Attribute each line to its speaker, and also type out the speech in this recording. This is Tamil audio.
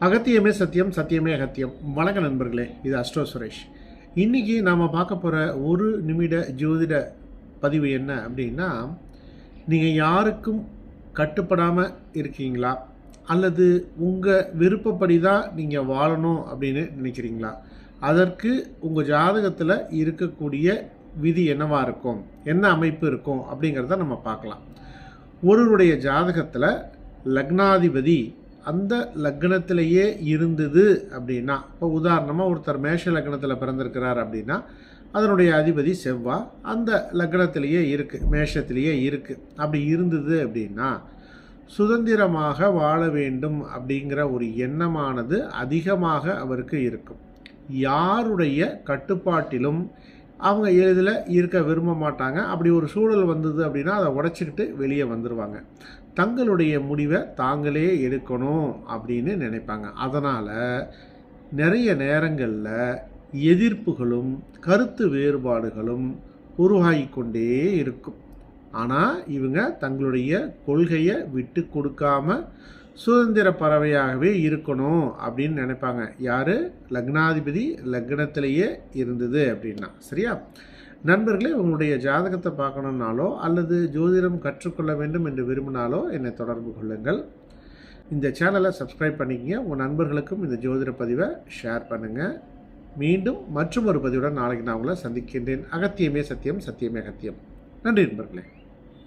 Speaker 1: அகத்தியமே சத்தியம், சத்தியமே அகத்தியம். வணக்கம் நண்பர்களே, இது அஸ்ட்ரோ சுரேஷ். இன்றைக்கி நாம் பார்க்க போகிற ஒரு நிமிட ஜோதிட பதிவு என்ன அப்படின்னா, நீங்கள் யாருக்கும் கட்டுப்படாமல் இருக்கீங்களா, அல்லது உங்கள் விருப்பப்படி தான் நீங்கள் வாழணும் அப்படின்னு நினைக்கிறீங்களா? அதற்கு உங்கள் ஜாதகத்தில் இருக்கக்கூடிய விதி என்னவாக இருக்கும், என்ன அமைப்பு இருக்கும் அப்படிங்கிறத நம்ம பார்க்கலாம். ஒருவருடைய ஜாதகத்தில் லக்னாதிபதி அந்த லக்னத்திலேயே இருந்தது அப்படின்னா, இப்போ உதாரணமாக ஒருத்தர் மேஷ லக்னத்தில் பிறந்திருக்கிறார் அப்படின்னா அதனுடைய அதிபதி செவ்வாய் அந்த லக்னத்திலேயே இருக்குது, மேஷத்திலேயே இருக்குது. அப்படி இருந்தது அப்படின்னா சுதந்திரமாக வாழ வேண்டும் அப்படிங்கிற ஒரு எண்ணமானது அதிகமாக அவருக்கு இருக்கும். யாருடைய கட்டுப்பாட்டிலும் அவங்க எளிதில் இருக்க விரும்ப மாட்டாங்க. அப்படி ஒரு சூழல் வந்தது அப்படின்னா அதை உடைச்சிக்கிட்டு வெளியே வந்துடுவாங்க. தங்களுடைய முடிவை தாங்களே எடுக்கணும் அப்படின்னு நினைப்பாங்க. அதனால் நிறைய நேரங்களில் எதிர்ப்புகளும் கருத்து வேறுபாடுகளும் உருவாகிக்கொண்டே இருக்கும். ஆனால் இவங்க தங்களுடைய கொள்கையை விட்டு கொடுக்காம சுதந்திர பறவையாகவே இருக்கணும் அப்படின்னு நினைப்பாங்க. யார்? லக்னாதிபதி லக்னத்திலேயே இருந்தது அப்படின்னா. சரியா நண்பர்களே, உங்களுடைய ஜாதகத்தை பார்க்கணுன்னாலோ அல்லது ஜோதிடம் கற்றுக்கொள்ள வேண்டும் என்று விரும்பினாலோ என்னை தொடர்பு கொள்ளுங்கள். இந்த சேனலை சப்ஸ்கிரைப் பண்ணிக்கங்க. உங்கள் நண்பர்களுக்கும் இந்த ஜோதிட பதிவை ஷேர் பண்ணுங்கள். மீண்டும் மற்றும் ஒரு பதிவுடன் நாளைக்கு நான் உங்களை சந்திக்கின்றேன். அகத்தியமே சத்தியம், சத்தியமே அகத்தியம். நன்றி நண்பர்களே.